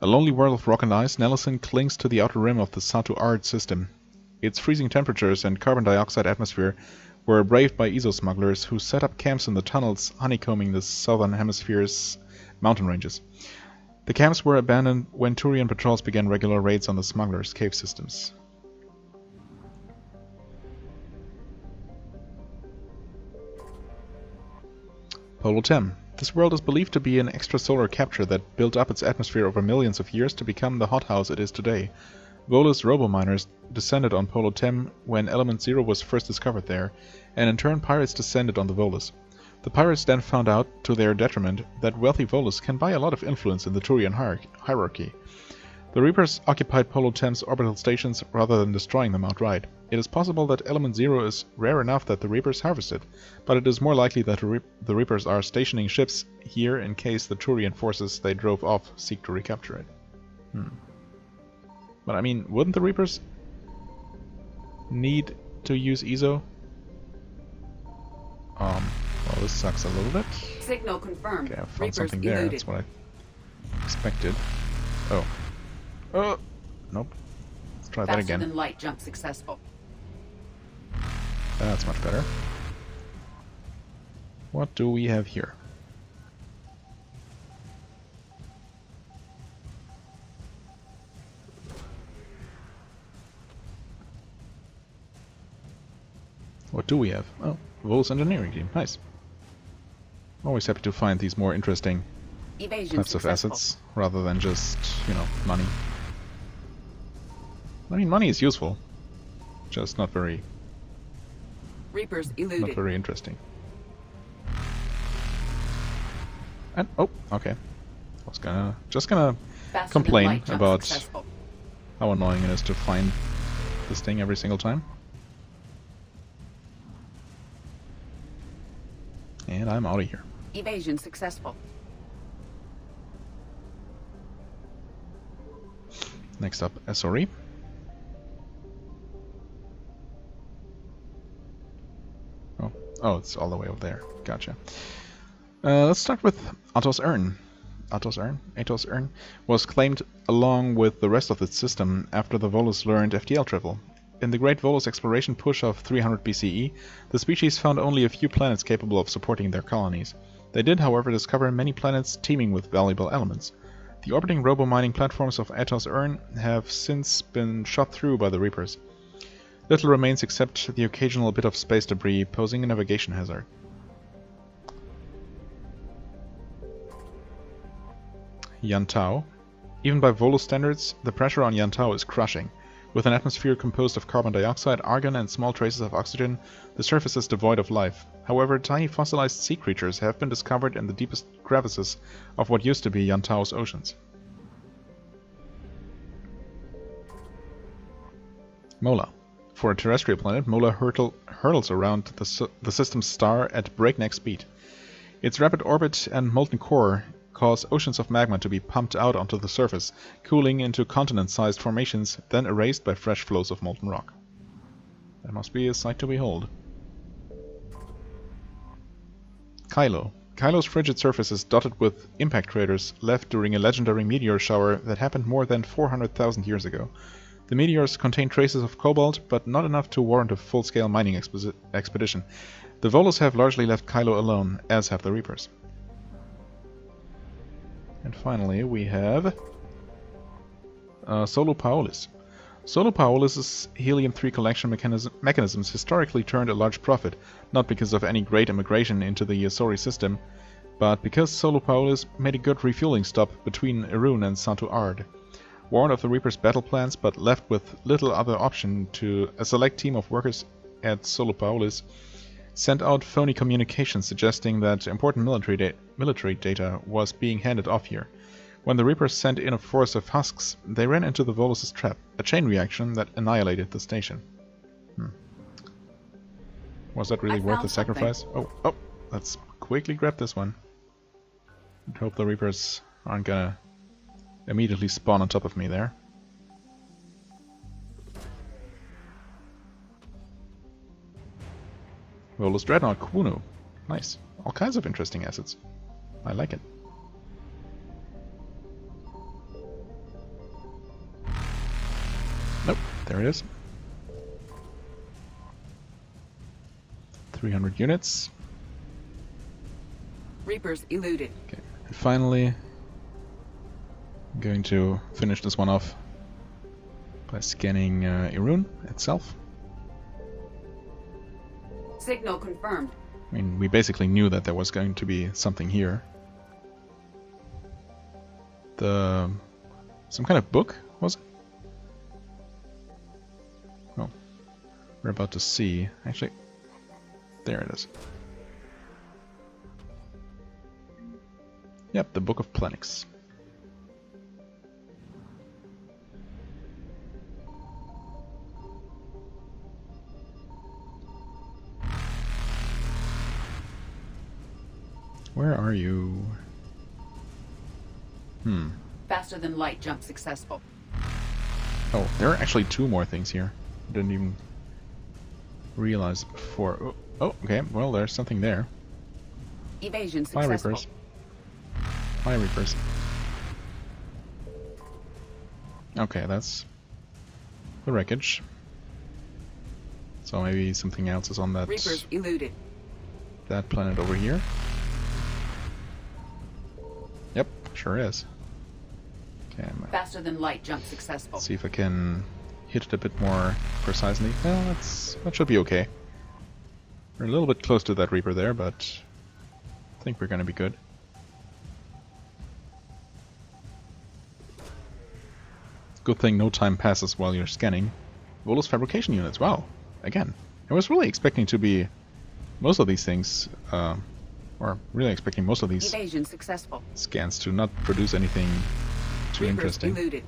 A lonely world of rock and ice, Nalisin clings to the outer rim of the Satu-Ard system. Its freezing temperatures and carbon dioxide atmosphere were braved by ESO smugglers who set up camps in the tunnels honeycombing the southern hemisphere's mountain ranges. The camps were abandoned when Turian patrols began regular raids on the smugglers' cave systems. Polo Tem. This world is believed to be an extrasolar capture that built up its atmosphere over millions of years to become the hothouse it is today. Volus robo-miners descended on Polo Tem when Element Zero was first discovered there, and in turn pirates descended on the Volus. The pirates then found out, to their detriment, that wealthy Volus can buy a lot of influence in the Turian hierarchy. The Reapers occupied Polo Tem's orbital stations rather than destroying them outright. It is possible that Element Zero is rare enough that the Reapers harvest it, but it is more likely that the Reapers are stationing ships here in case the Turian forces they drove off seek to recapture it. But I mean, wouldn't the Reapers need to use ESO? Well, this sucks a little bit. Signal confirmed. Okay, I found something there. That's what I expected. Oh. Oh! Nope. Let's try that again. Faster than light jump successful. That's much better. What do we have here? What do we have? Oh, Volus Engineering Team. Nice. Always happy to find these more interesting types of assets rather than just, you know, money. I mean, money is useful, just not very. Reapers eluded. Not very interesting. And oh, okay. I was just gonna complain about how annoying it is to find this thing every single time. And I'm out of here. Evasion successful. Next up, SRE. Oh, it's all the way over there. Gotcha. Let's start with Atos Urn. Atos Urn was claimed along with the rest of its system after the Volus learned FTL travel. In the Great Volus exploration push of 300 BCE, the species found only a few planets capable of supporting their colonies. They did, however, discover many planets teeming with valuable elements. The orbiting robo-mining platforms of Atos Urn have since been shot through by the Reapers. Little remains except the occasional bit of space debris, posing a navigation hazard. Yantau. Even by Volus standards, the pressure on Yantau is crushing. With an atmosphere composed of carbon dioxide, argon and small traces of oxygen, the surface is devoid of life. However, tiny fossilized sea creatures have been discovered in the deepest crevices of what used to be Yantau's oceans. Mola. For a terrestrial planet, Mola hurtles around the system's star at breakneck speed. Its rapid orbit and molten core cause oceans of magma to be pumped out onto the surface, cooling into continent-sized formations, then erased by fresh flows of molten rock. That must be a sight to behold. Kylo. Kylo's frigid surface is dotted with impact craters left during a legendary meteor shower that happened more than 400,000 years ago. The meteors contain traces of cobalt, but not enough to warrant a full-scale mining expedition. The Volus have largely left Kylo alone, as have the Reapers. And finally, we have Solo Paolis. Solo Paolis' helium-3 collection mechanisms historically turned a large profit, not because of any great immigration into the Yasori system, but because Solo Paolis made a good refueling stop between Irun and Santu Ard. Warned of the Reapers' battle plans, but left with little other option, to a select team of workers at Solo Paolis sent out phony communications suggesting that important military data was being handed off here. When the Reapers sent in a force of husks, they ran into the Volus' trap, a chain reaction that annihilated the station. Was that really worth the sacrifice? Oh, let's quickly grab this one. And hope the Reapers aren't gonna immediately spawn on top of me there. Volus Dreadnought Kwunu. Nice. All kinds of interesting assets. I like it. Nope, there it is. 300 units. Reapers eluded. Okay, and finally, I'm going to finish this one off by scanning Irun itself. Signal confirmed. I mean, we basically knew that there was going to be something here. Some kind of book, was it? Oh, we're about to see. Actually, there it is. Yep, the Book of Planix. Where are you? Faster than light jump successful. Oh, there are actually 2 more things here. I didn't even realize it before. Oh, okay. Well, there's something there. Evasion Fire successful. Reapers. Fire Reapers. Okay, that's the wreckage. So maybe something else is on that. Reapers eluded. That planet over here. Yep, sure is. Okay, Faster than light jump successful. see if I can hit it a bit more precisely. Well, that should be okay. We're a little bit close to that Reaper there, but I think we're gonna be good. Good thing no time passes while you're scanning. Volus fabrication units, wow. Again, I was really expecting to be most of these things, or really expecting most of these Evasion successful. scans to not produce anything too Reapers interesting. eluded.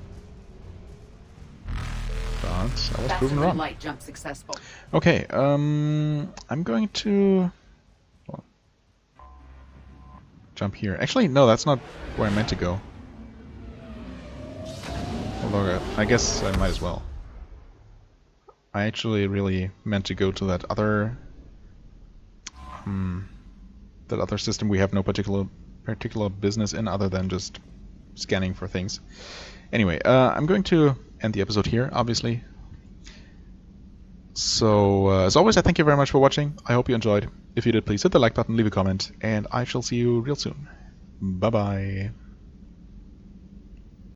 But I was Faster proven than wrong. light jump successful. Okay, I'm going to jump here. Actually, no, that's not where I meant to go. Although, I guess I might as well. I actually really meant to go to that other system we have no particular business in other than just scanning for things. Anyway, I'm going to end the episode here, obviously. So, as always, I thank you very much for watching. I hope you enjoyed. If you did, please hit the like button, leave a comment, and I shall see you real soon. Bye-bye.